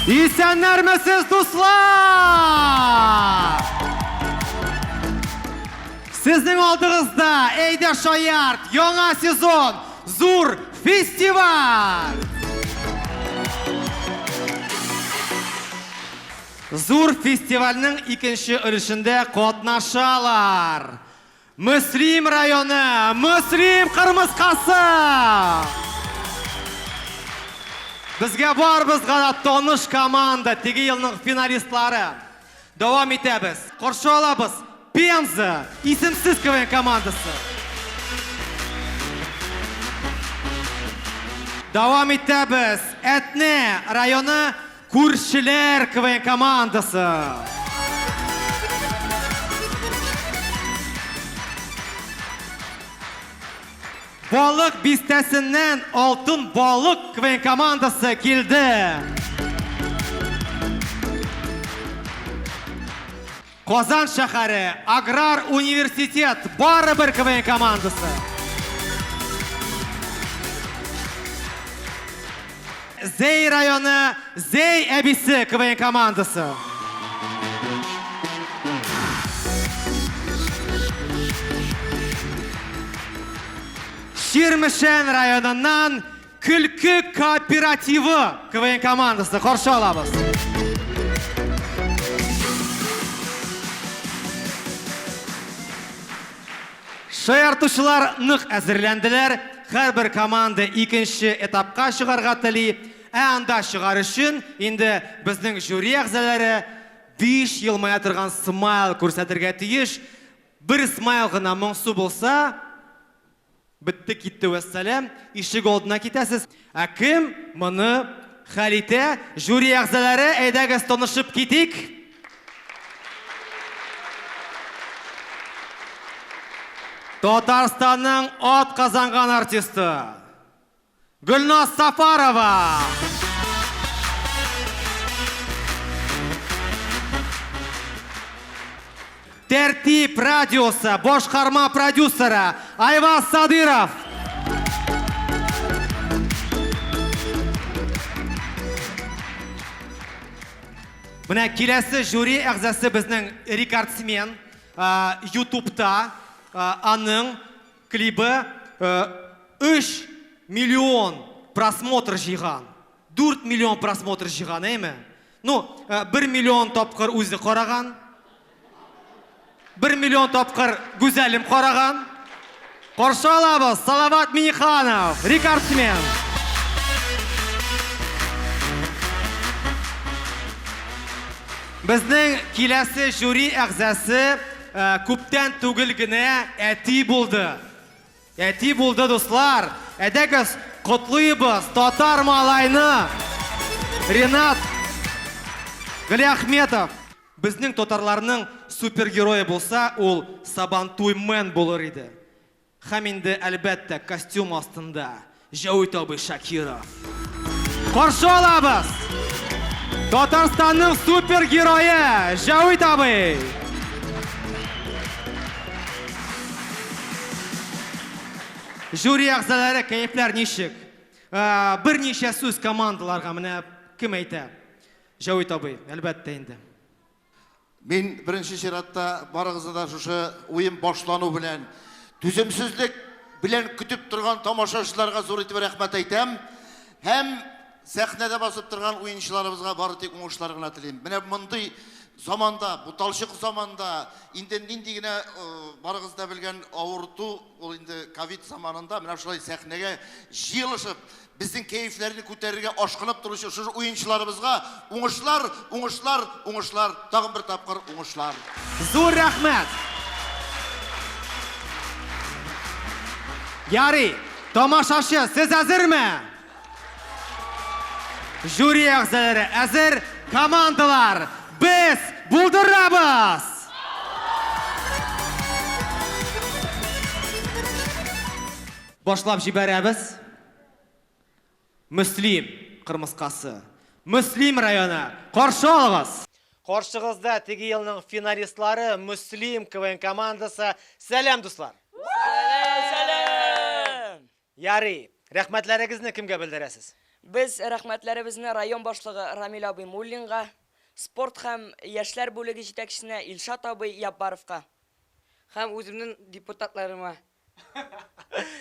Исәннәрмесез, дуслар! Сезнең алдыгызда Әйдә Шаярт яңа сезон Зур фестиваль! Зур фестивальнең икенче өлешендә катнашалар. Мөслим районы, Мөслим Кырмыскасы! Безгә барыбызга да таныш команда, теге елның финалистлары. Давам итәбез. Каршы алабыз Пенза, исемсез КВН командасы. Давам итәбез Әтнә районы Күршеләр КВН командасы. Балык бистәсеннән Алтын балык КВН командасы килде. Казан шәһәре Аграр университет барыбер КВН командасы. Зей районы Зей әбисе КВН командасы. Ширмешән районыннан Күлке кооперативы КВН командасы. Каршы алабыз. Шаяртучылар нык әзерләнделәр. Һәрбер команда икенче этапка чыгарга тели. Анда чыгар өчен инде безнең жюри әгъзалары 5 ел мая торган смайл күрсәтергә тиеш. Бер смайл гына моңсу булса, битте китте вәссәлам, ишек алдына китәсез. Ә кем моны хәл итә? Жюри әгъзалары, әйдәгез танышып китик. Татарстанның ат казанган артисты Гөлназ Сафарова. Тәртип радиосы башкарма продюсеры Айваз Садыров. Менә киләсе жюри әгъзасы безнең рекордсмен YouTube'та. Аның клибы 3 миллион просмотр җыйган. 4 миллион просмотр җыйган, әйме? 1 миллион тапкыр үзе караган. 1 миллион тапкыр Гүзәлем караган. Каршы алабыз Салават Миниханов, рекордсмен. Безнең киләсе жюри әгъзасы күптән түгел генә әти булды. Әти булды, дуслар. Әйдәгез котлыйбыз татар малайны Ренат Галиахметов. Безнең татарларның супергеройы булса, ул Сабантуймен булыр иде. Һәм инде әлбәттә костюм астында Җәүит абый Шакиров. Каршы алабыз Татарстанның супергеройы Җәүит абый. Жюри әгъзалары, кәефләр ничек? Берничә сүз командаларга менә кем әйтә? Җәүит абый, әлбәттә инде. Мин беренче чиратта барыгызны да шушы уен башлану белән, түземсезлек белән көтеп торган тамашачыларга зур итеп рәхмәт әйтәм. Һәм сәхнәдә басып торган уенчыларыбызга бары тик уңышлар гына телим. Менә мондый заманда, бу талчык заманда, инде нинди генә барыгыз да белгән авырту, ул инде ковид заманында менә шулай сәхнәгә җыелышып, безнең кәефләрне күтәрергә ашкынып торучы шушы уенчыларыбызга уңышлар, уңышлар, уңышлар, тагын бер тапкыр уңышлар. Зур рәхмәт. Ярый, тамашачы, сез әзерме? Жюри әгъзалары әзер, командалар, без булдырабыз. Башлап җибәрәбез. Мөслим Кырмыскасы, Мөслим районы. Каршы алыгыз. Каршыгызда теге елның финалистлары Мөслим КВН командасы. Сәлам, дуслар. Сәлам! Ярый, рәхмәтләрегезне кемгә белдерәсез? Без рәхмәтләребезне район башлыгы Рамил абый Муллинга, спорт һәм яшьләр бүлеге җитәкчесенә Илшат абый Яббаровка һәм үземнең депутатларыма.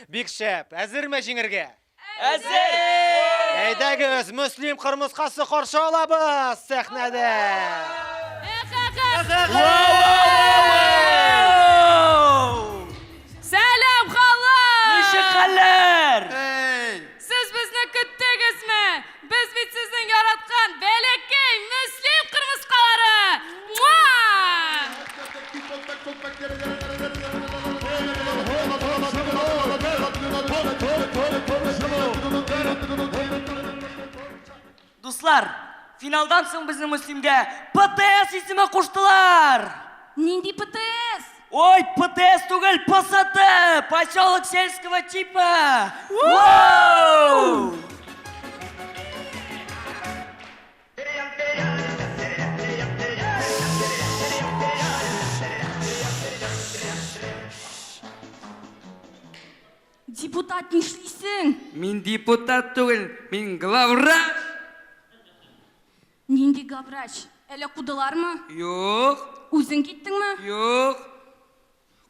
Бик шәп, әзерме җиңергә? Әзер! Әйдәгез, Мөслим кырмыскасы каршы алабыз сәхнәдә. Сәлам халык! Ничек хәлләр? Сез безне көттегезме? Без бит сезнең яраткан бәләкәй Мөслим кырмыскалары! Дуслар, финалдан соң безнең Мөслимгә ПТС исеме куштылар. Нинди ПТС? Ой, ПТС түгел, ПСТ, поселок сельского типа. Вау! Депутат нишлисең? Мин депутат түгел, мин главврач. Нинди гаврач? Әле кудылармы? Юк, Үзең киттеңме? юк.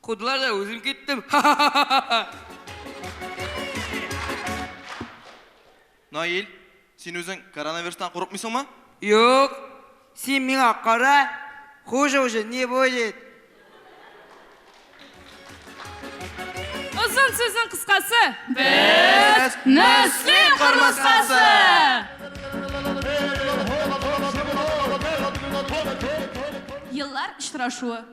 Кудылар да үзем киттем. Наил, син үзең коронавирустан курыкмыйсыңмы? Юк. Син миңа кара. Хуже уже не будет. Uzun sözün kıskası. Biz Müslüm kırmızısı. Yıllar iştiraşuı.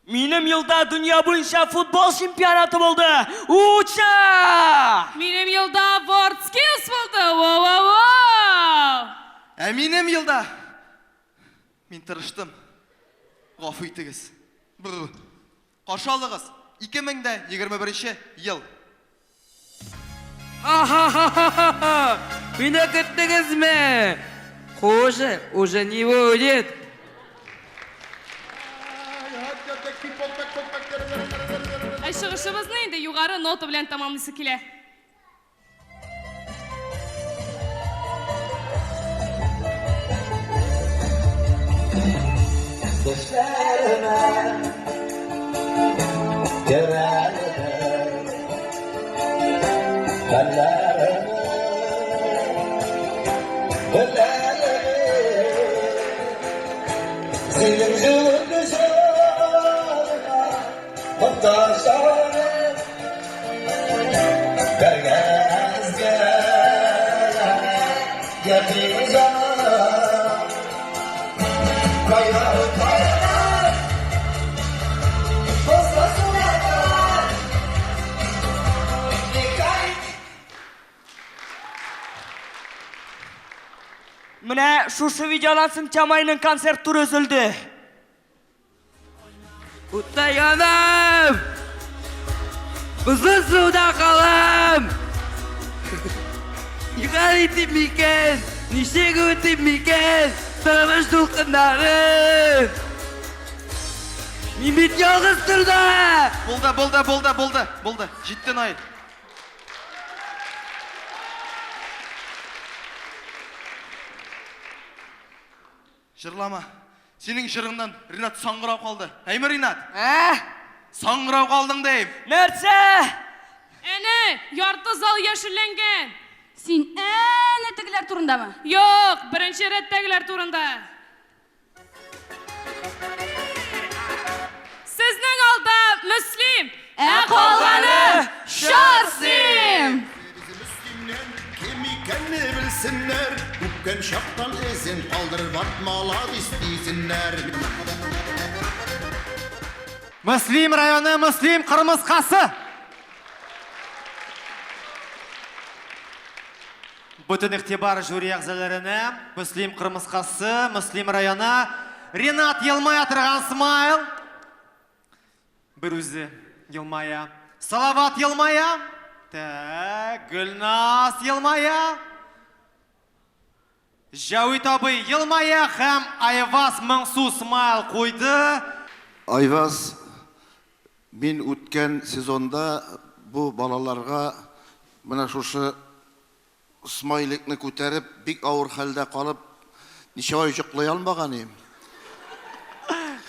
Минем елда dünya буенча футбол чемпионаты булды. Уча! Benim yılda World Skills buldu. Wow. Минем елда. Мин тырыштым. Гафу итегез. Каршы алыгыз. 2021 ел. Ха-ха-ха-ха-ха! Меня көттегезме? Хуже уже не будет. Ay шығышыбыз нейді юғары нота білән тамамлысы келе. Менә шушы видеодан соң Тямайның концерт туры өзелде. Утаянам! Uzun suda kalım! Yıkar itim miken, nişe gütüm miken, sarmış dulkınları! Mimit yalgıztırdı! Болды. Жетті Наил. Жырлама. Сенің жырыңнан Ринат саңғырау қалды. Әйме Ринат? Саңғырау қалдың дейм. Нәрсе? Әне, ярты зал яшілленген. Син әне тегеләр турындамы? Yok, birinci reddəgilər turunda. Sizdən alda Müslim, Qalğanı Şasim. Müslümler kim ikenni bilsinler. Üpken şaptan ezin kaldırır batmalar istesinler. Müslim районы Müslim кырмыскасы. Бүтін иқтибар жюри әгзаларына Müslim кырмыскасы, Müslim районы Ринат елмая тұрған смайл. Bir үзі елмая. Салават елмая. Гүлнас елмая. Жауит абый елмая һәм Айвас Маңсу смайл қойды. Айваз, мен өткен сезонда bu балаларға мына шушы Смайликны күтәреп, бик авыр хәлдә калып, ничә ай йоклый алмаган идем.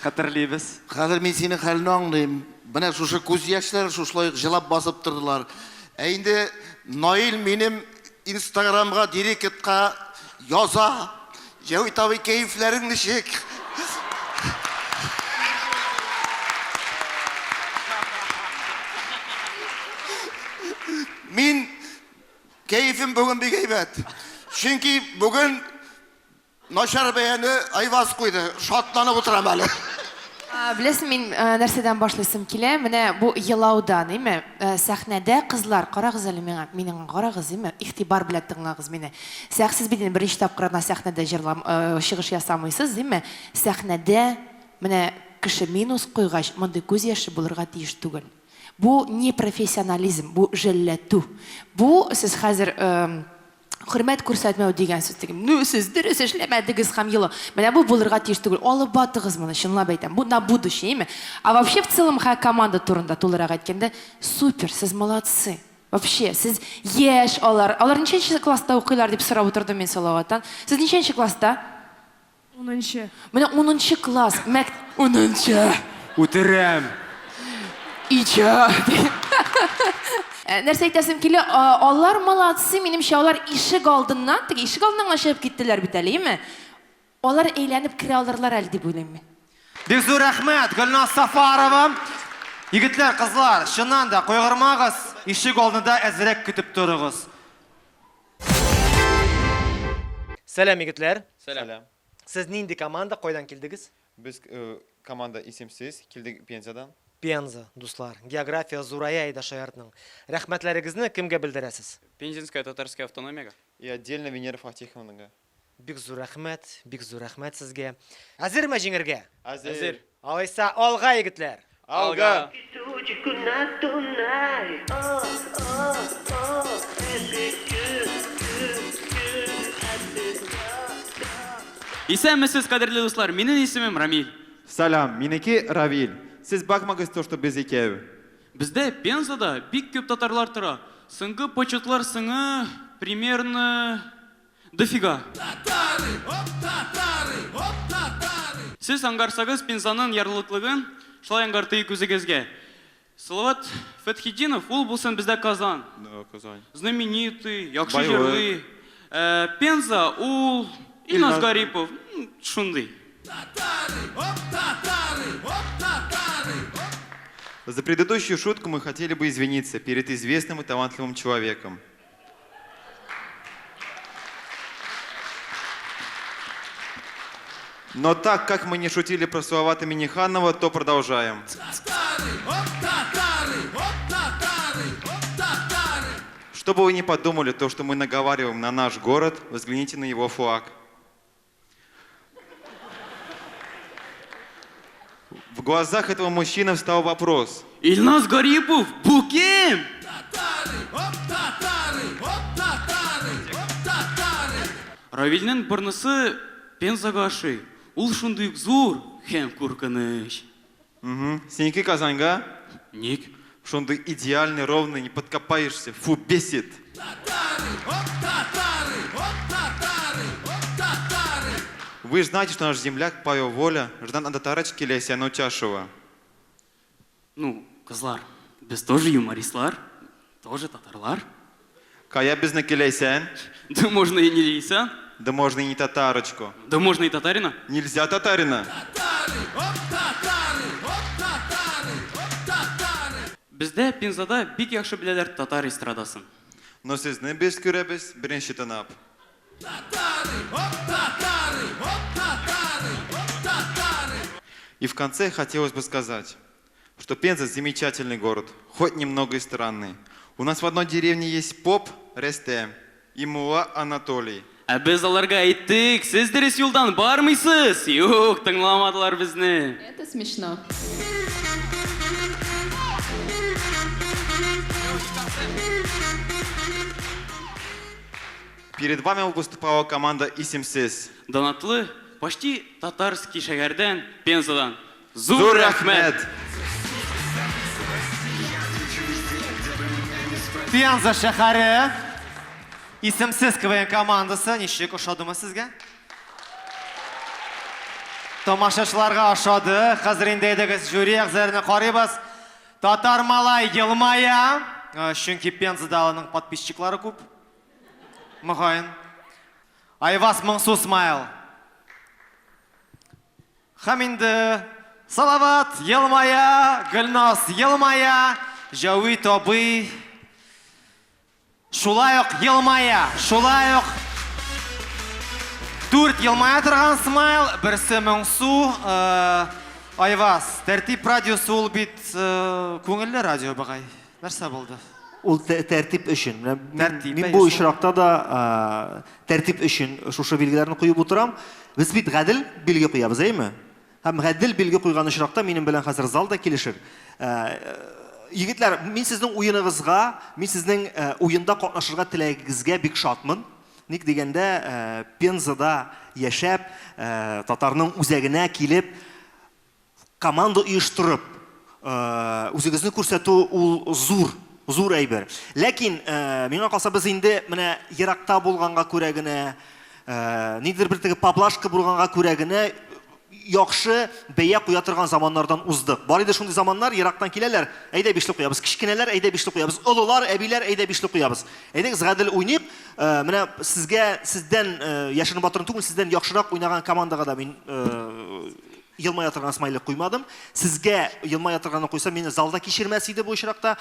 Хәтерлибез. Хәзер мин синең хәлне аңлыйм. Менә шушы күз яшьләре шушлай җылап басып тордылар. Инде Наил минем Инстаграмга, директка яза. Җәвит абый, кәефләрең ничек? Мин кәефем бүген бик әйбәт. Чөнки бүген начар бәяне Айваз куйды. Шатланып утырам әле. Білесің, мен нәрседен башлайсым келе, менә бу елаудан, еме, сәхнәдә кызлар, карагыз әле миңа, минең карагыз, еме, ихтибар белән тыңлагыз мине. Сез бидән беренче тапкырына сәхнәдә чыгыш ясамыйсыз, еме? Сәхнәдә менә кеше минус куйгач, мондый күз яше булырга тиеш түгел. Бу не профессионализм, бу җәлләтү. Бу сез хәзер хөрмәт күрсәтмәү дигән сүз тигән. Ну, сез дөрес эшләмәдегез һәм елы. Менә бу булырга тиеш түгел. Алып батыгыз моны, чынлап әйтәм. Бу на будущее, еме? А вообще в целом команда турында тулырак әйткәндә, супер, сез молодцы. Вообще, сез яшь алар. Алар ничәнче класста укыйлар дип сорап утырдым мин Салаваттан. Сез ничәнче класста? 10-нчы. Менә 10-нчы класс. 10-нчы. Үтерәм. Ича. Нәрсә әйтәсем килә, алар молодцы, минемчә алар ишек алдыннан, теге ишек алдыннан чыгып киттеләр бит әле, еме? Алар әйләнеп керә алырлар әле дип уйлыйм мин. Бик зур рәхмәт, Гөлназ Сафарова. Егетләр, кызлар, чыннан да кайгырмагыз, ишек алдында әзрәк көтеп торыгыз. Сәлам, егетләр. Сәлам. Сез нинди команда, кайдан килдегез? Biz komanda isimsiz, keldik Penzadan. Пенза, дуслар. География зурая иде шаяртның. Рәхмәтләрегезне кемгә белдерәсез? Пензенская татарская автономия. И отдельно Венера Фатиховнаga. Бик зур рәхмәт сезгә. Әзерме җиңергә? Әзер. Алайса, алга егетләр. Алга. Исәнмесез, кадерле дуслар, минем исемем Рамил. Салам, минеки Равил. Siz bakmagız то, что biz икәү. Бездә Пензада бик күп татарлар тора. Соңгы почетлар сыңы примерно дофига. Сез аңгарсагыз Пензаның ярлыклыгын, шулай аңгартый күзегезгә. Салават Фәтхиддинов, ул булсын бездә Казан. Да, Казань. Знаменитый, яхшы Боевой. җырлый. Пенза, ул Илназ Гарипов, шундый. За предыдущую шутку мы хотели бы извиниться перед известным и талантливым человеком. Но так как мы не шутили про Салавата Миниханова, то продолжаем. Чтобы вы не подумали то, что мы наговариваем на наш город, взгляните на его флаг. В глазах этого мужчины встал вопрос. Илназ Гарипов, бу кем? Равилнең бурнысы Пензага ашый. Ул шундый ук зур һәм куркыныч. Синяки Казанга? Ник? Шундый идеальный, ровный, не подкопаешься. Фу, бесит. Вы же знаете, что наш земляк Павел Воля ждан анда тарач келесі Анучашева. Ну, кызлар, без тоже юмористлар, тоже татарлар. Кая безне келесен? Да можно и не лейса, Да можно и не татарочку. да можно и татарина. Нельзя татарина. Бездә Пензада бик яхшы беләләр татар эстрадасын. Но сезне без күрәбез беренче танап. И в конце хотелось бы сказать, что Пенза замечательный город, хоть немного и странный. У нас в одной деревне есть поп Ресте и мулла Анатолий. Ә без аларга әйттек, сез дөрес юлдан бармыйсыз? Юк, тыңламадылар безне. Это смешно. Перед вами выступала команда Исимсез. Данатлы, почти татарский шәһәрдән, Пензадан. Зур рәхмәт! Пенза шәһәре Исемсез КВН командасы ничек ошадымы сезгә? Тамашачыларга ошады. Хәзер инде әйдәгез жюри әгъзаларына карыйбыз. Татар малай елмая. Чөнки Пензада аның подписчиклары күп. Мөгаен. Айваз Моңсу Смайл. Һәм инде Салават елмая, Гөлназ елмая, Җавит абый шулай ук елмая, шулай ук 4 елмая торган Смайл, берсе Моңсу, Айваз. Тәртип радиосы ул бит күңелле радио багай. Нәрсә булды? Ул тәртип өчен. Тәртип, Мин бу очракта да тәртип өчен шушы билгеләрне куеп утырам. Без бит гадел билге куябыз, әйме? Һәм гадел билге куйган очракта минем белән хәзер залда килешер. Егетләр, мин сезнең уеныгызга, мин сезнең уенда катнашырга теләгегезгә бик шатмын. Ник дигәндә, Пензада яшәп, татарның үзәгенә килеп, команда оештырып, үзегезне күрсәтү ул зур әйбер. Ләкин миңа калса без инде менә еракта булганга күрә генә, нидер бер теге поблажка булганга күрә генә яхшы бәя куя торган заманнардан уздык. Бар иде шундый заманнар, ерактан киләләр, әйдә бишле куябыз, кичкенәләр әйдә бишле куябыз, олылар, әбиләр әйдә бишле куябыз. Әйдәгез гадел уйныйк. Менә сездән Яшин Батырын түгел, сездән яхшырак уйнаган командага да мин елмая торган Смайлы куймадым. Сезгә елмая торганны куйсам, мине залда кичермәс иде бу очракта.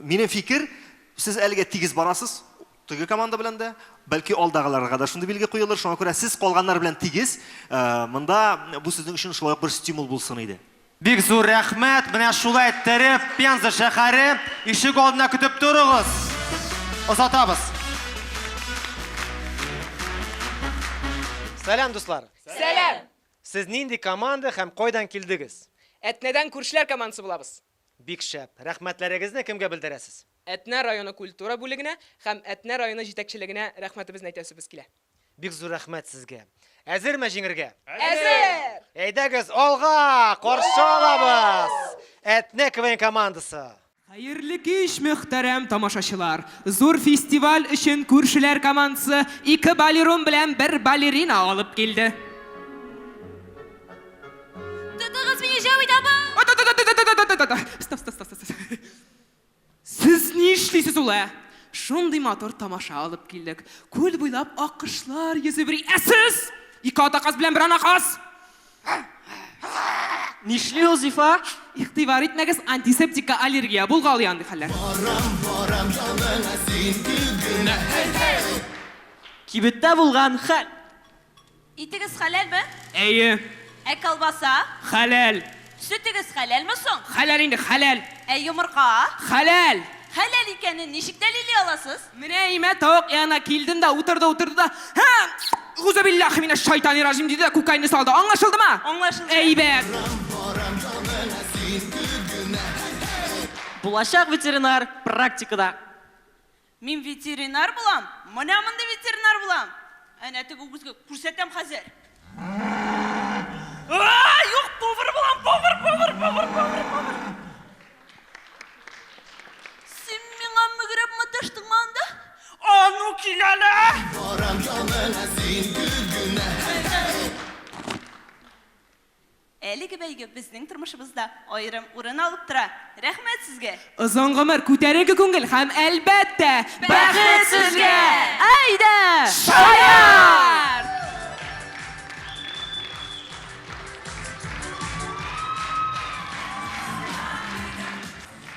Минем фикер, сез әлегә тигез барасыз. Теге команда белән дә, бәлки алдагыларга да шундый билге куелыр. Шуңа күрә сез калганнар белән тигез. Монда бу сезнең өчен шулай бер стимул булсын иде. Бик зур рәхмәт. Менә шулай иттереп, Пенза шәһәре ишек алдына көтеп торыгыз. Озатабыз. Сәлам дуслар. Сәлам. Сез нинди команда һәм кайдан килдегез? Әтнәдән күршеләр командасы булабыз. Бик шәп. Рәхмәтләрегезне кемгә белдерәсез? Әтнә районы культура бүлегенә һәм Әтнә районы җитәкчелегенә рәхмәтебезне әйтәсебез килә. Бик зур рәхмәт сезгә. Әзерме җиңергә? Әзер! Әйдәгез, алга, каршы алабыз. Әтнә КВН командасы. Хәерле кич, мөхтәрәм тамашачылар. Зур фестиваль өчен күршеләр командасы 2 балерин белән 1 балерина алып килде. Тотыгыз мине, Җавит абый! Стоп. Сез ни эшлисез улы? Шундый матур тамаша алып килдек. Күл буйлап аккышлар йөзеп йөри. Сез 2 атакас белән 1 анакас. Нишли ул Зифа? Игътибар итмәгез, антисептикка аллергия булган янды хәлләр. Кибеттә булган хәл. Итегез хәләлме? Әйе, Колбаса? хәләл. Сөтегез хәләлме соң? Хәләл инде, хәләл. Йомырка? Хәләл. Хәләл икәнен ничек дәлилле аласыз? Менә имә тавык янына килдем дә, утырды да. Гуза биллахи минәш шайтани ражим диде дә кукайны салды. Аңлашылдымы? Аңлашылды. Әйбәт. Булачак ветеринар практикада. Мин ветеринар булам. Менә монда ветеринар булам. Әнә теге үзгә күрсәтәм хәзер. Юк, повар булам, повар. Син миңа мөгрәп маташтыңмы анда? Ану киләлә. Әлеге бәйге безнең тормышыбызда аерым урын алып тора. Рәхмәт сезгә. Озын гомер, күтәрәге күңел һәм әлбәттә Бәхет сезгә. Әйдә! Шаяр!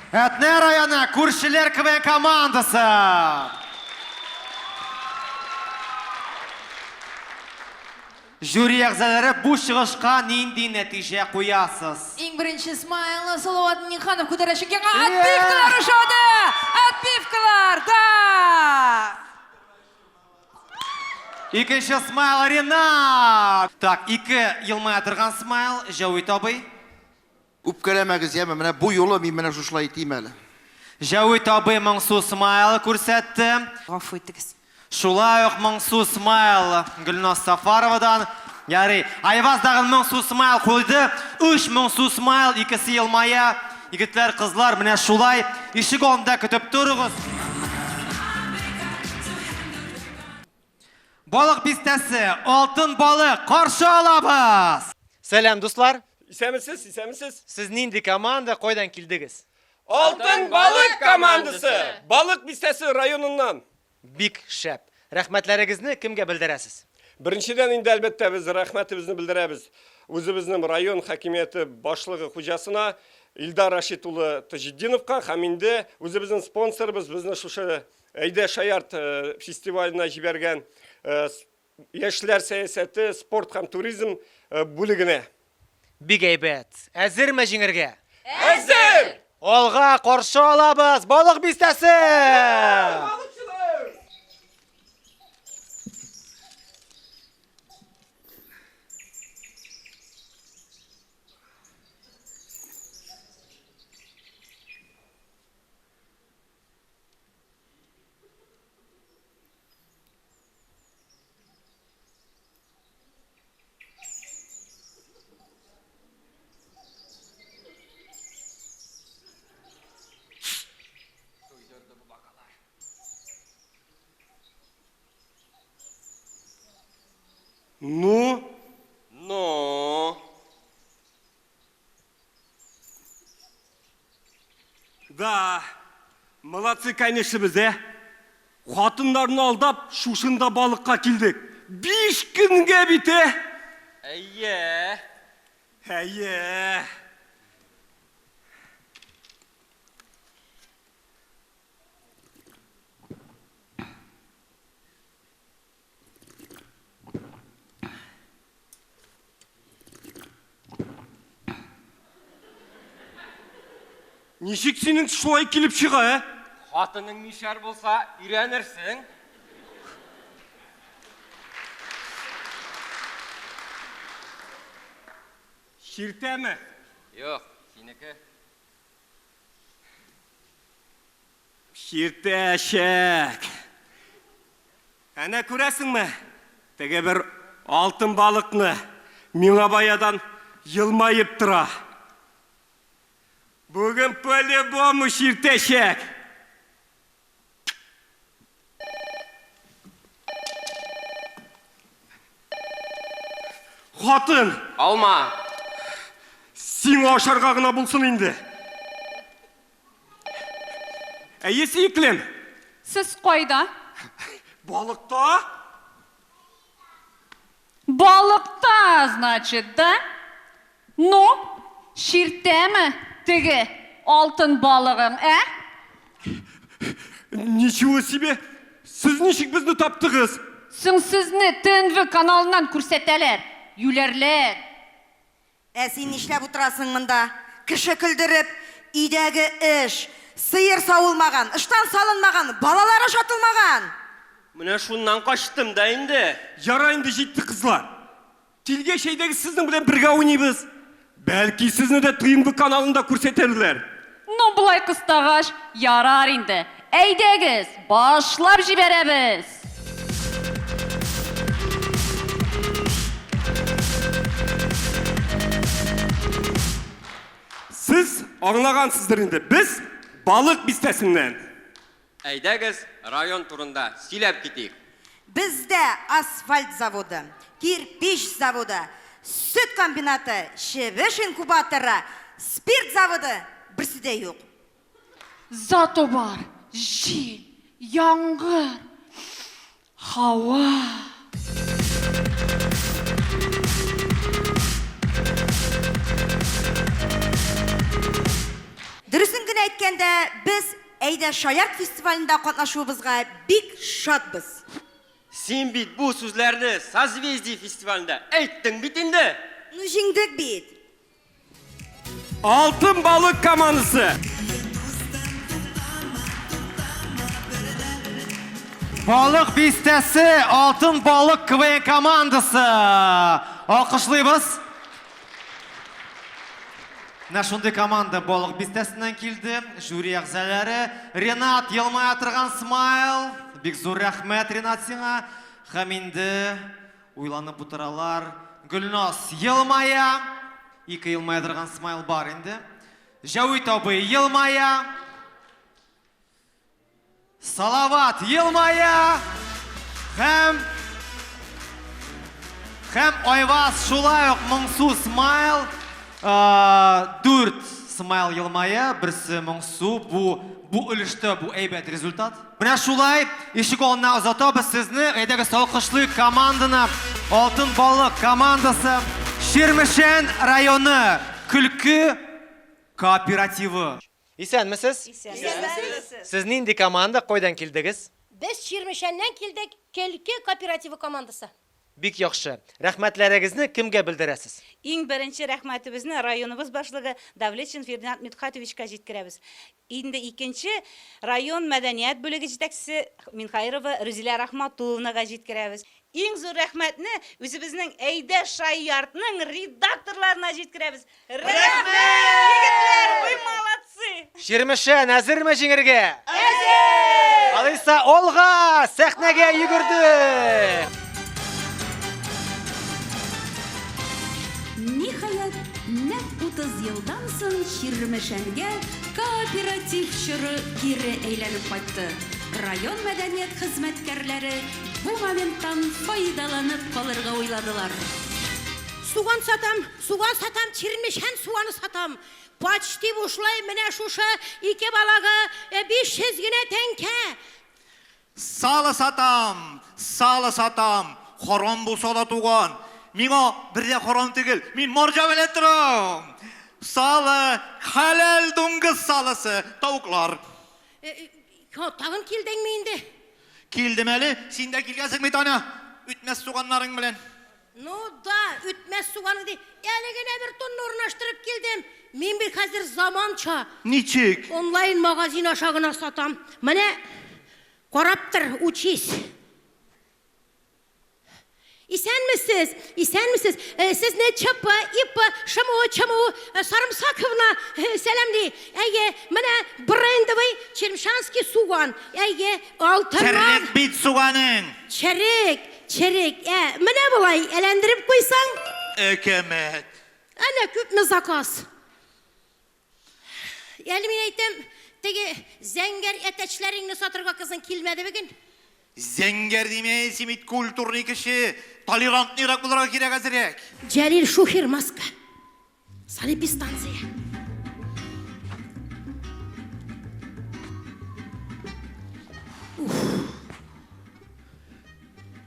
Әтнә районы күршеләр КВН командасы. Жюри әгъзалары бу чыгышка нинди нәтиҗә куясыз? Иң беренче Смайлы Салават Ниханов күтәрәчеккә отбивкалар ошады! Отбивкалар! Да! Икенче Смайл Ринат. Так, 2 елмая торган Смайл, Җавит абый. Үпкәләмәгез, яме, менә бу юлы мин менә шушылай итим әле. Җавит абый Моңсу Смайл күрсәтте. Гафу итегез. Шулай ук Моңсу Смайл Гөлназ Сафаровадан. Ярый, Айваздагы Моңсу Смайл куйды. 3 Моңсу Смайл, 2 елмая. Егетләр, кызлар, менә шулай ишек алдында көтеп торыгыз. Балык бистәсе, алтын балык, каршы алабыз. Сәлам, дуслар. Исәмисез? Сез нинди команда, койдан килдегез? Алтын балык командасы! Балык бистәсе районыннан. Бик шәп. Рәхмәтләрегезне кемгә белдерәсез? Беренчедән инде әлбәттә без рәхмәтебезне белдерәбез. Үзебезнең район хакимияте башлыгы хуҗасына Илдар Рашид улы Таҗетдиновка һәм инде үзебезнең спонсорыбыз безне шушы Әйдә Шаярт фестиваленә җибәргән яшьләр сәясәте, спорт һәм туризм бүлегенә. Бик әйбәт. Әзерме җиңәргә? Әзер! Алга каршы алабыз, балык бистәсе! Ну. Да, молодцы, конечно, біз, Хатындарын алдап, шушында балыққа келдік. 5 күнге бите. Әйе. Нишік сенің шулай келіп шыға, Хатының мишар болса, үйренерсің. Ширтәме? Yok, сенікі. Ширтәшек. Әне көрәсің ме? Теге бір алтын балықны миңа баядан йылмайып тұра. Бүгін по-любому ширтәшек. Хатын! Алма. Сен ашарға ғына болсын енді. Әйесі еклем. Сіз қойда? Балықта? Балықта, значит, да? Ну, ширтәме теге алтын балығың, Ничего себе! Сіз нешік бізді таптығыз? Сізні ТНВ каналынан күрсәтәләр, юләрләр. Сен нишләп утырасың мында? Кеше күлдереп, идәге эш, сыйыр сауылмаған, ыштан салынмаған, балалары жатылмаған. Менә шуннан қаштым да инде. Яра инде жетті қызлар. Келге шейдегі сіздің білен бірге ойнайбыз. Бәлки сізні де ТНВ каналында күрсәтерлер. Ну, бұлай қыстағаш, ярар инде. Әйдәгіз, башлап жіберәбіз. Сіз аңлағансыздар инде. Біз балық бистәсіннән. Әйдәгіз, район турында сөйләп кетейік. Бізде асфальт заводы, кирпич заводы, сүт комбинаты, шебеш инкубаторы, спирт заводы бірсі де жоқ. Зато бар, жел, яңғыр, хауа. Дұрысын күн әйткенде, біз Әйдә Шаярт фестивалында қатнашуыбызға бик шатбыз. Сен бит бұл сөзлерді Созвездие фестивалында әйттің бит инде. Ну, жеңдік бит. Алтын балық командасы. Балык бистәсе, алтын балык КВН командасы. Алкышлыйбыз. Менә шундый команда балык бистәсеннән килде. Жюри әгъзалары Ренат елмая торган смайл. Бик зур рәхмәт Ренат сиңа. Һәм инде уйланып утыралар. Гөлназ елмая. 2 елмая торган смайл бар инде. Җавит абый елмая. Салават елмая. Һәм Һәм Айваз шулай ук Моңсу Смайл, 4 Смайл елмая, берсе Моңсу, бу өлеште, бу әйбәт результат. Менә шулай, ишек алдына озатабыз сезне, әйдәгез алкышлы команданы, Алтын балык командасы, Ширмешән районы көлке кооперативы. Исәнмесез? Исәнмесез. Сез нинди команда, кайдан килдегез? Без Ширмешәннән килдек, Көлке кооперативы командасы. Бик яхшы. Рәхмәтләрегезне кемгә белдерәсез? Иң беренче рәхмәтебезне районыбыз башлыгы Давлетшин Фердинанд Мидхатовичка җиткерәбез. Инде икенче район мәдәният бүлеге җитәкчесе Минхайрова Рузилә Рахматулловнага җиткерәбез. Иң зур рәхмәтне үзебезнең Әйдә Шаяртның редакторларына җиткерәбез. Рәхмәт! Егетләр, вы молодцы! Ширмешән әзерме җиңәргә? Әзер! Алайса, Олга сәхнәгә йөгерде. Ниһаять, нәкъ 30 елдан соң Ширмешәнгә кооператив чоры кире әйләнеп кайтты. Район мәдәният хезмәткәрләре бу моменттан файдаланып калырга уйладылар. Суган сатам, Ширмешән суганы сатам. Почти бушлай менә шушы 2 балага 500 генә тәңкә. Салы сатам, харам булса да туган. Миңа бирдә харам түгел, мин марҗа белән торам. Салы, халал дуңгыз салысы, тавыклар. Тагын килдеңме инде? Килдем әле, син дә килгәнсең бит аны. Үтмәс суганнарың белән. Ну да, үтмәс суганы ди. Әле генә бер тонна урнаштырып килдем. Мин бит хәзер заманча Ничек? онлайн магазин аша гына сатам. Менә карап тор, учись. Исәнмесез? Сез не ЧП, ИП, ШМО, Сарымсаковна сәламди. Әйе, менә брендовый Чермшанский суган. Әйе, алтын. Черек бит суганың. Черек. Менә булай, әләндереп куйсаң. Әкәмәт. Әнә күпме заказ. Әле мин әйтәм, теге зәңгәр әтәчләреңне сатырга кызың килмәде бүген. Зәңгәр диме, симит культурный кеше, толерантныйрак булырга кирәк әзерәк. Җәлил Шухир Москва. Санэпидстанция.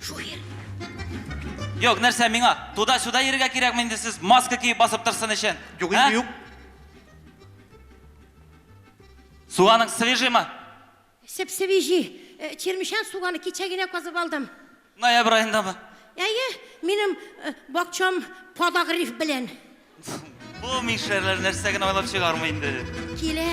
Шухир. Юк, нәрсә миңа? Туда-сюда йөрергә кирәкме инде сез маска киеп басып торсын өчен? Юк, инде юк. Суганың свежиймы? Сеп-свежи. Чермешән суганы кичә генә казып алдым. Ноябрь аендамы? Әйе, минем бакчам подогрев белән. Бу мишәрләр нәрсә генә уйлап чыгармы инде? Килә.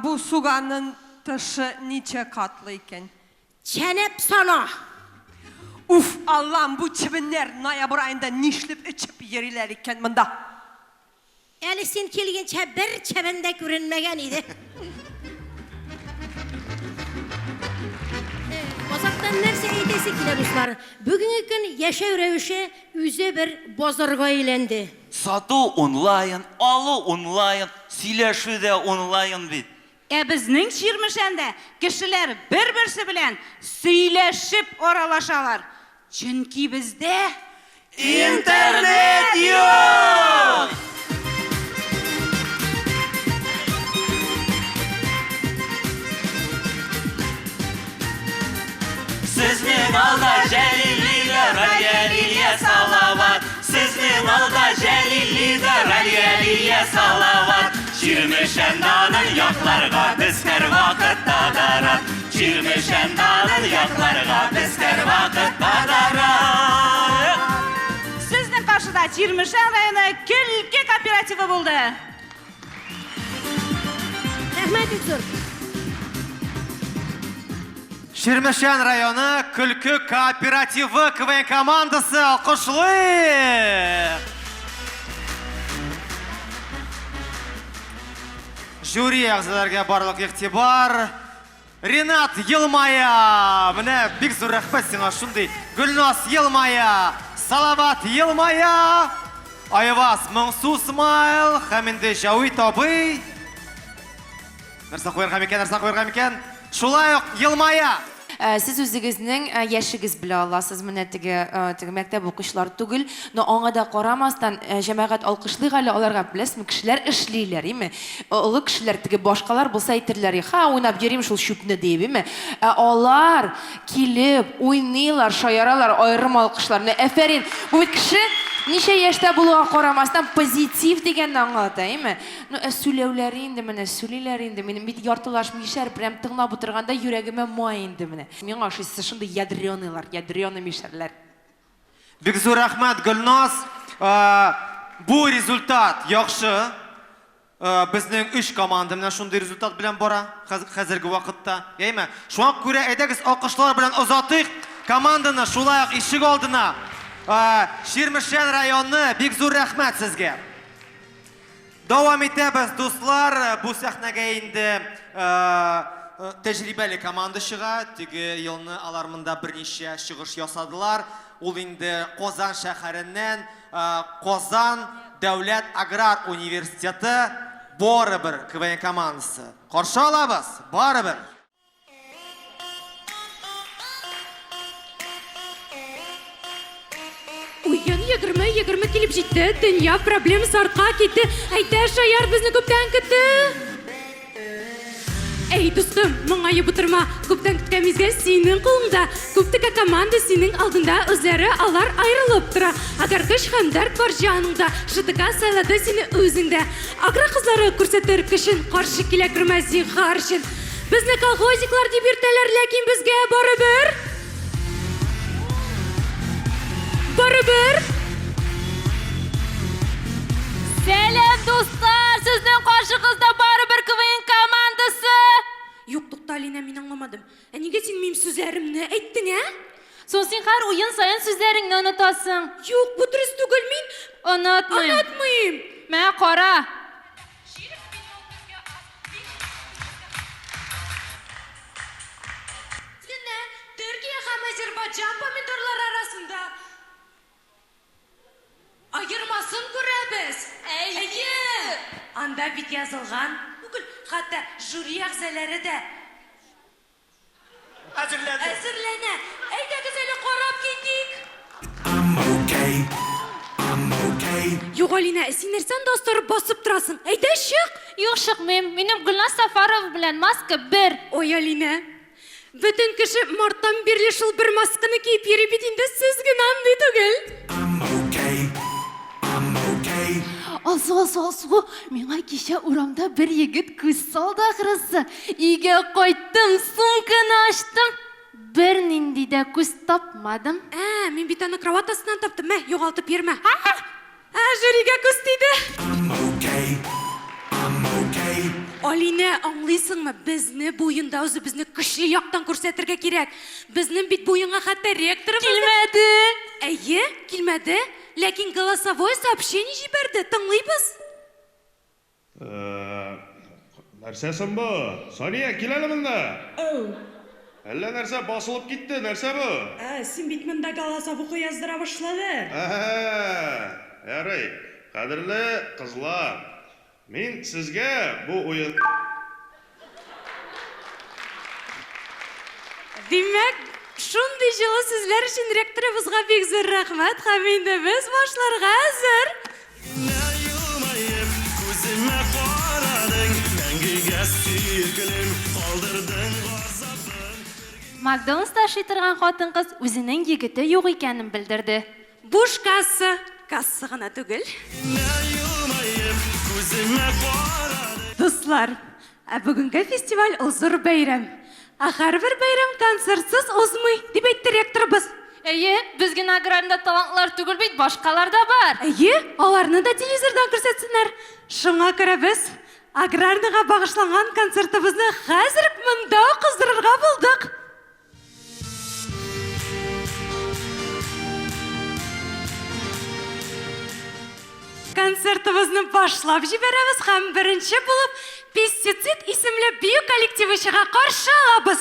Бу суганның тышы ничә катлы икән? Чәнәп сана. Уф, Аллам, бу чебеннәр ноябрь аенда нишлеп эчеп йөриләр икән монда? Әле син килгәнчә бер чәбәндә күренмәгән иде. Базардан нәрсә әйтәсе килә дуслар? Бүгенге көн яшәү рәвеше үзе бер базарга әйләнде. Сату онлайн, алу онлайн, сөйләшү дә онлайн бит. Безнең Ширмешәндә кешеләр бер-берсе белән сөйләшеп аралашалар. Чөнки бездә интернет юк! Сезнең алда Җәлиллидер, Галия салават. Сезнең алда Җәлиллидер, Галия салават. Ширмешән данын якларга без һәр вакытта дарат. Ширмешән данын якларга без һәр вакытта дарат. Сезнең каршыда Ширмешән районы көлке кооперативы булды. Рәхмәт зур. Ширмешән районы көлке кооперативы КВН командасы алкышлый. Жюри әгъзаларга барлык игътибар. Ринат Елмая. Менә бик зур рәхмәт сиңа шундый. Гөлназ Елмая, Салават Елмая, Айваз Моңсу Смайл, һәм инде Җавит абый. Нәрсә куярга микән? Шулай ук Елмая. Сез үзегезнең яшегез белә аласыз, менә теге мәктәп укучылар түгел, но аңа да карамастан җәмәгать алкышлый әле аларга, беләсезме, кешеләр эшлиләр, име? Олы кешеләр теге башкалар булса әйтерләр, ха, уйнап йөрим шул чүпне дип, име? Алар килеп, уйныйлар, шаяралар, аерым алкышларны. Әфәрин, бу бит кеше ничә яшьтә булуга карамастан позитив дигәнне аңлата, име? Ну, сөйләүләре инде менә, сөйлиләр инде. Минем бит яртылаш мишәр прям тыңлап утырганда йөрәгемә май инде менә. Миңа шусы шундый ядрёныйлар, ядрёны мишәрләр. Бик зур рәхмәт, Гөлназ. Бу результат яхшы. Безнең 3 команда менә шундый результат белән бара хәзерге вакытта. Яйме? Шуңа күрә әйдәгез алкышлар белән озатыйк команданы шулай ук ишек алдына. Ширмешән районы, бик зур рәхмәт сезгә. Дәвам итәбез, дуслар. Бу сәхнәгә инде тәҗрибәле команда чыга. Теге елны алар монда берничә чыгыш ясадылар. Ул инде Казан шәһәреннән Казан дәүләт аграр университеты барыбер КВН командасы. Каршы алабыз, барыбер. Уен 20 килеп җитте, дөнья проблемасы артка китте. Әйтә шаяр безне күптән көтте. Эй, дустым, моңайып утырма. Күптән көткән мизгел синең кулыңда. Күптәге команда синең алдында, үзләре алар аерылып тора. Агар көч һәм дәрт бар җаныңда, ШТК сайлады сине үзеңдә. Агра кызлары күрсәтер көчен, каршы килә күрмәс зинһар өчен. Безне колхозниклар дип йөртәләр, ләкин безгә барыбер. Барыбер. Сәлам, дуслар! Сезнең каршыгызда барыбер КВН командасы. Юк, тукта, Алина, мин аңламадым. Нигә син минем сүзләремне әйттең, ә? Соң син һәр уен саен сүзләреңне онытасың. Юк, бу дөрес түгел, мин онытмыйм. Мә кара. Сине Төркия һәм Азербайҗан помидорлары арасында айырмасын күрәбез. Әйе. Анда бит язылган. Бүген хәтта жюри әгъзалары да әзерләнә. Әйдәгез әле карап китик. Юк, Алина, син нәрсән дастырып басып торасың? Әйдә чык. Юк, чыкмыйм. Минем Гөлназ Сафарова белән маска бер. Ой, Алина. Бөтен кеше марттан бирле шул бер масканы киеп йөри бит инде, сез генә андый түгел. Асу, миңа кичә урамда бер егет күз салды ахрысы. Өйгә кайттым, сумканы ачтым. Бер нинди дә күз тапмадым. Мин бит аны кровать астыннан таптым. Мә, югалтып йөрмә. Жюригә күз тиде. Алина, аңлыйсыңмы, безне буенда үзебезне көчле яктан күрсәтергә кирәк. Безнең бит буенга хәтта ректорыбыз килмәде. Әйе, килмәде. Ләкин голосовой сообщение җибәрде, тыңлыйбыз. Нәрсәсен бу? Сония, кил әле монда. Әллә нәрсә басылып китте, нәрсә бу? Син бит монда голосовой яздыра башлады. Ярый, кадерле кызлар. Мин сезгә бу уен... Димәк, шундый җылы сүзләр өчен ректорыбызга бик зур рәхмәт, һәм инде без башларга әзер. Макдональдста эшли торган хатын-кыз үзенең егете юк икәнен белдерде. Буш касса, касса гына түгел. Дуслар, бүгенге фестиваль зур бәйрәм. Һәрбер бәйрәм концертсыз узмый, дип әйтте ректорыбыз. Әйе, без генә аграрда талантлар түгел бит, башкалар да бар. Әйе, аларны да телевизордан күрсәтсеннәр. Шуңа күрә без аграрныга багышланган концертыбызны хәзер монда кыздырырга булдык. Концертыбызны башлап җибәрәбез һәм беренче булып Пестицид исемле бию коллективы чыга, каршы алабыз.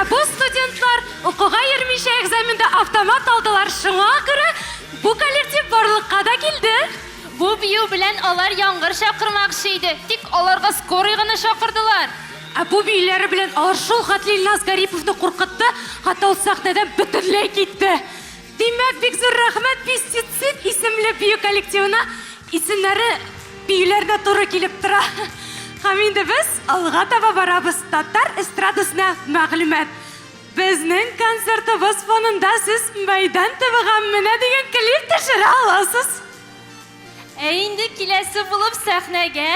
Бу студентлар укуга йөрмичә экзаменда автомат алдылар. Шуңа күрә бу коллектив барлыкка да килде. Бу бию белән алар яңгыр чакырмакчы иде, тик аларга скорый гына чакырдылар. Бу бийләре белән алар шул хәтле Илназ Гариповны куркытты, хәтта ул сәхнәдән бөтенләй китте. Димәк, бик зур рәхмәт Пестицид исемле бию коллективына. Исемнәре биюләргә туры килеп тора. Һәм инде без алга таба барабыз. Татар эстрадасына мәгълүмат. Безнең концертыбыз фонында сез мәйдан төбегә менә дигән клип төшерә аласыз. Инде киләсе булып сәхнәгә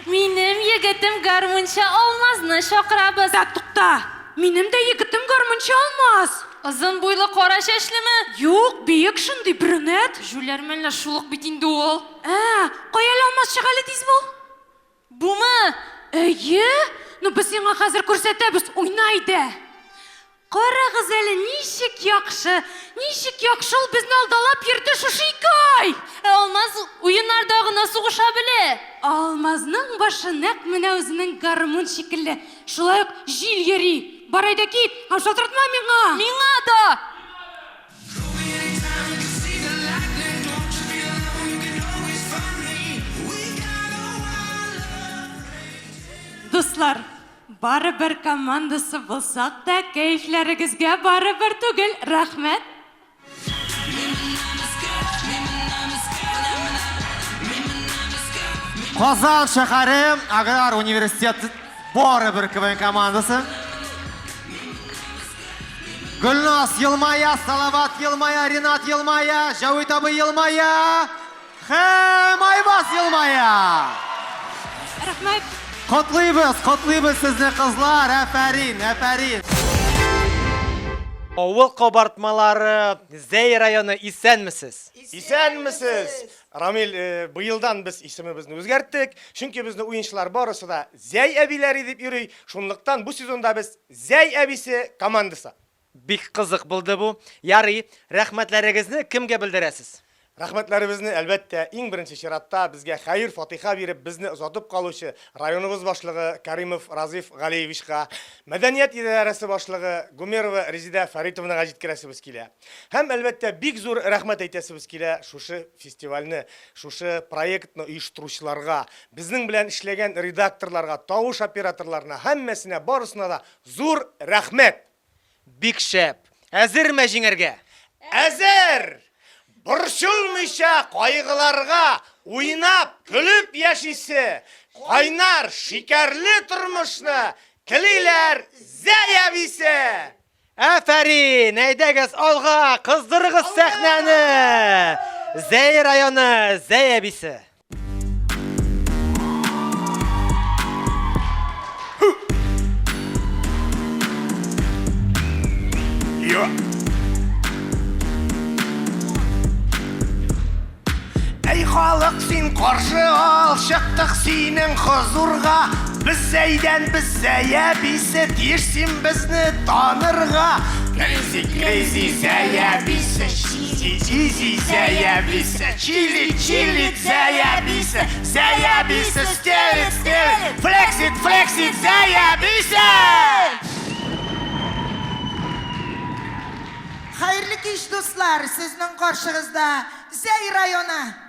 минем егетем гармунчы Алмазны чакырабыз. Тукта, минем дә егетем гармунчы Алмаз. Озын буйлы кара чәчлеме? Юк, биек шундый брюнет. Жүләрмәнле шулык бит инде ул. Каяла Алмаз чыгалы тиз бул. Бумы? Әйе, без сиңа хәзер күрсәтәбез, уйна иде. Карагыз әле, ничек яхшы ул безне алдалап йөрде шушы 2 ай. Алмаз уеннарда гына сугыша белә. Алмазның башы нәкъ менә үзенең гармун шикелле. Шулай ук җил йөри. Бар әйдә кит, һәм шалтыратма миңа. Миңа да. Дуслар, барыбер командасы булсак та, кәефләрегезгә барыбер түгел. Рәхмәт. Казан шәһәре Аграр университеты барыбер КВН командасы. Гөлназ елмая, Салават елмая, Ринат елмая, Җавит абый елмая, һәм Айбас елмая. Рәхмәт. Котлыйбыз сезне кызлар, әфәрин. Авыл кабартмалары, Зәй районы исәнмесез? Исәнмесез? Рамил, быелдан без исемебезне үзгәрттек, чөнки безне уенчылар барысы да Зәй әбиләре дип йөри, шунлыктан бу сезонда без Зәй әбисе командасы. Бик кызык булды бу. Ярый, рәхмәтләрегезне кемгә белдерәсез? Рәхмәтләребезне әлбәттә иң беренче чиратта безгә хәйр фатиха биреп безне озатып калучы районыбыз башлыгы Каримов Разиф Галиевичка, мәдәният идарәсе башлыгы Гумерова Резида Фаритовнага җиткерәсебез килә. Һәм әлбәттә бик зур рәхмәт әйтәсебез килә шушы фестивальне, шушы проектны оештыручыларга, безнең белән эшләгән редакторларга, тавыш операторларына, һәммәсенә барысына да зур рәхмәт. Бик шәп. Әзерме җиңәргә? Әзер! Борчылмыйча кайгыларга уйнап, көлүп яшисе, кайнар, шикәрле тормышны телиләр Зәй әбисе. Әфәрин, әйдәгез алга, кыздырыгыз сәхнәне. Зәй районы, Зәй әбисе. Эй халык, син каршы ал, чыктык синең хозурга. Без Зәйдән, біз Зәй әбисе, тиешсин безне танырга. Crazy Зәй әбисе, easy Зәй әбисе, chili Зәй әбисе, Зәй әбисе, steal it, flex it Зәй әбисе. Хәерле кич, дуслар, сезнең каршыгызда Зәй районы.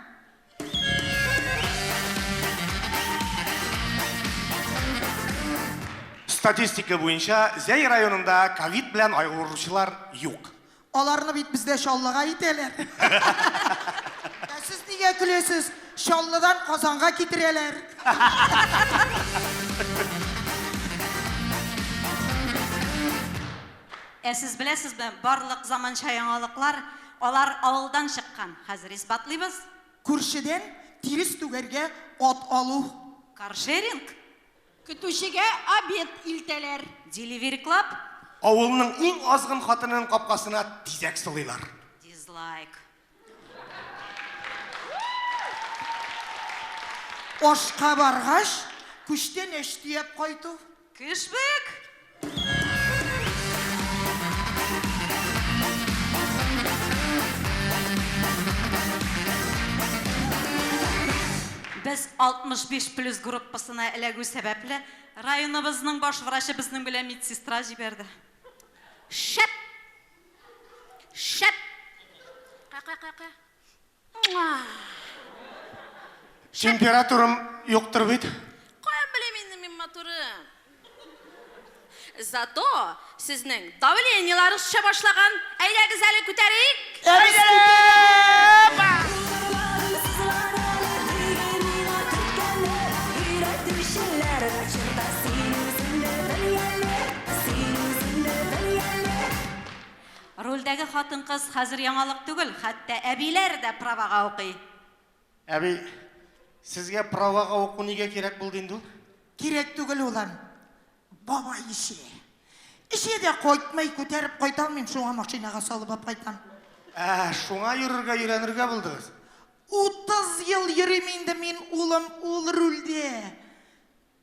Статистика буенча Зәй районында ковид белән айгыручылар юк. Аларны бит бездә Шаллыга итәләр. Сез нигә көләсез? Шаллыдан Казанга китерәләр. Сез беләсезме, барлык заманча яңалыклар, алар авылдан чыккан. Хәзер исбатлыйбыз. Күршедән тирис түгәргә ат алу. Каршеринг. Көтүчегә обед илтәләр. Delivery Club. Авылның иң азгын хатынының капкасына тизәк сылыйлар. Dislike. Ашка баргач, күчтән эштиеп кайту. Кышбек. Без 65+ группасына эләгү сәбәпле районыбызның баш врачы безнең белән медсестра җибәрде. Шәп. Температурам юктыр бит. Каян беләм инде мин матуры? Зато сезнең давленияларыңыз төшә башлаган. Әйдәгез әле күтәрик. Рольдәге хатын-кыз хәзер яңалык түгел, хәтта әбиләр дә правага укый. Әби, сезгә правага уку нигә кирәк булды инде ул? Кирәк түгел улам. Бабай ише. Ише дә кайтмай күтәреп кайталмыйм, шуңа машинага салып ап кайтам. Шуңа йөрергә өйрәнергә булдыгыз. 30 ел йөрим инде мин улым, ул рульдә.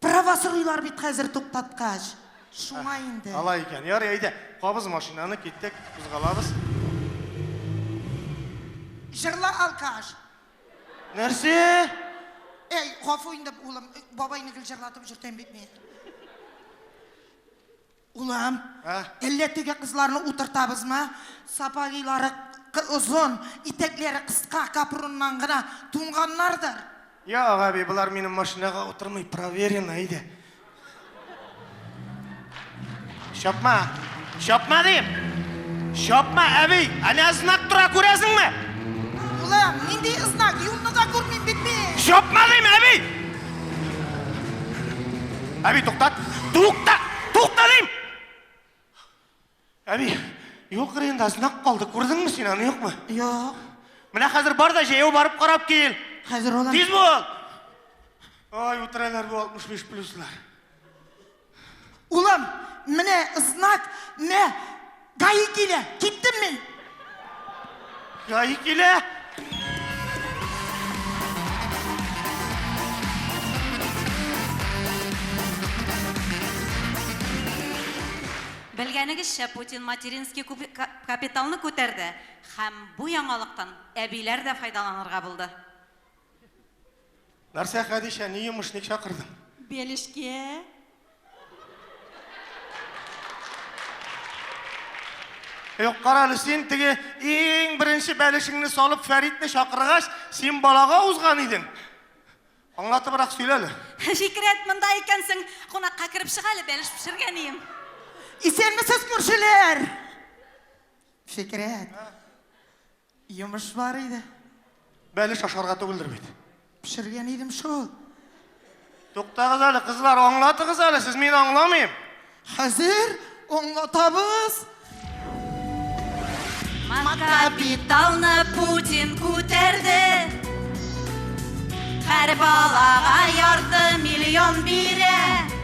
Правосыйлар бит хәзер туктаткач. Шуңа инде. Алай икән. Ярый, әйдә. Кабыз машинаны, киттек, кузгалабыз. Җырла алкаш. Нәрсә? Эй, гафу инде улым, бабайны гел җырлатып җөртәм бит мин. Улам, әллә теге кызларны утыртабызмы? Сапагыйлары озын, итәкләре кыска, капруннан гына туңганнардыр. Я, әби, булар минем машинага утырмый, проверено, әйдә. Шапма! Шапма дим! Шапма, әби! Әнә знак тора, күрәсеңме? Улам, нинди знак? Юлны да күрмим бит мин. Шапма дим, әби! Әби, туктат! Туктат! Тукта дим! Әби, юк ренда знак калды, күрдеңме син аны, юкмы? Юк. Менә хәзер бар да җәяү барып карап кил. Хәзер улам. Тиз бул! Ай, үтерәләр бу 65 плюслар. Улам, менә знак, менә гаи килә. Киттем мин. Гаи килә? Белгәнегезчә, Путин материнский капиталны күтәрде, һәм бу яңалыктан әбиләр дә файдаланырга булды. Нәрсә, Хәдичә, ни йомышник чакырдың? Белешкә. Юк, каралы, син теге иң беренче бәлешеңне салып Фәритне чакыргач, син балага узган идең. Аңлатыбрак сөйләле. Фикрәт, монда икәнсең, кунакка кирип чыга әле, бәлеш пешергәнем. Исәнмесез күршеләр? Фикрәт. Йомыш бар иде. Бәлеш ашарга түгелдер бит. Пешергән идем шул. Туктагыз әле, кызлар, аңлатыгыз әле, сез мине аңламыйм. Хәзер аңлатабыз. Капиталны Путин күтәрде. Һәр балага ярты миллион бирә.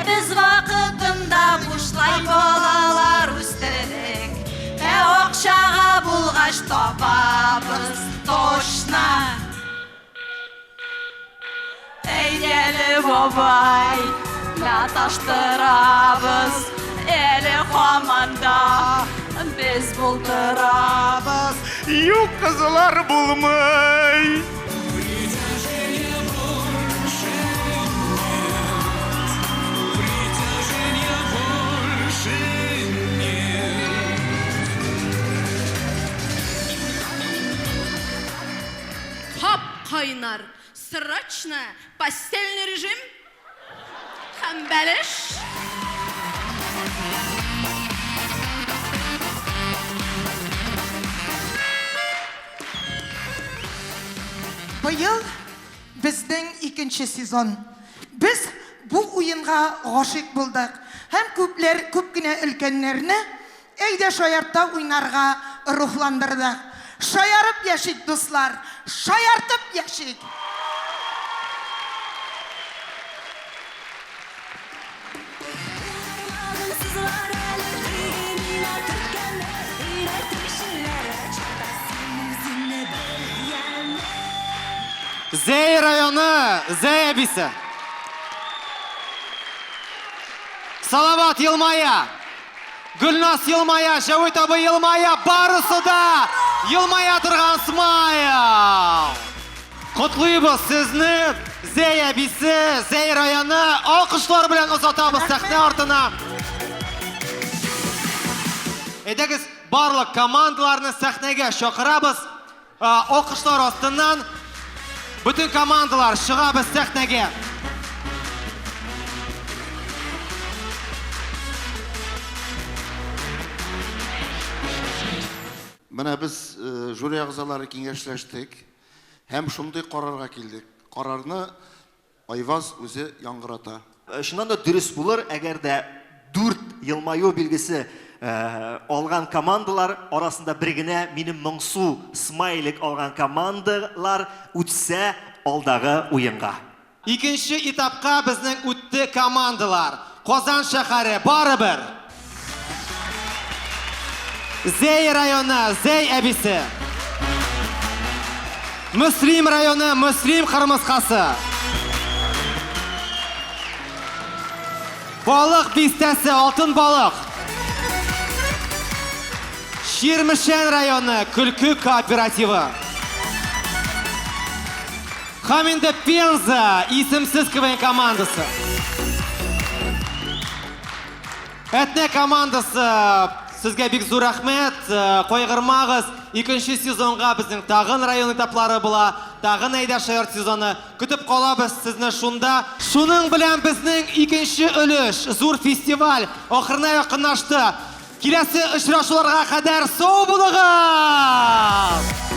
Без вакытында бушлай балалар үстердек. Акчага булгач табабыз тошна. Әйдәле бабай, яташтырабыз. Әле хаманда без булдырабыз. Юк, кызлар булмый. Кайнар, срочно постельный режим һәм бәлеш. Быел безнең икенче сезон. Без бу уенга гашык булдык. Һәм күп кенә өлкәннәрне әйдә шаяртта уйнарга рухландырдык. Шаярып яшик, дуслар, шаяртып яшик. Зәй районы, Зәй әбисе. Салават Елмая, Гүлнас Елмая, Шәвит абый Елмая, барысы да Елмая тұрған Смайыл. Құтлыйбыз сезне, Зәй әбисе, Зәй районы, алқышлар белән озатабыз сәхнә артына. Әйдәгез барлык командаларны сәхнәгә чакырабыз. Алқышлар астыннан bütün командалар шығабыз сәхнәгә. Менә без жюри әгъзалары киңәшләштек һәм шундый карарга килдек. Карарны Айваз үзе яңгырата. Шуннан да дөрес булыр, әгәр дә 4 елмаю билгесе алган командалар арасында бер генә минем Моңсу смайлик алган командалар үтсә алдагы уенга. Икенче этапка безнең үтте командалар. Казан шәһәре барыбер. Зәй районы, Зәй әбисе. Муслим районы, Муслим Кырмыскасы. Балык бистәсе, Алтын балык. Ширмешән районы, Көлке кооперативы. Һәм инде Пенза, исемсез КВН командасы. Әтнә командасы, сезгә бик зур рәхмәт, кайгырмагыз. Икенче сезонга безнең тагын район этаплары була, тагын әйдә шаяр сезоны. Көтеп калабыз сезне шунда. Шуның белән безнең икенче өлеш, зур фестиваль ахырына якынлашты. Киләсе очрашуларга кадәр сау булыгыз!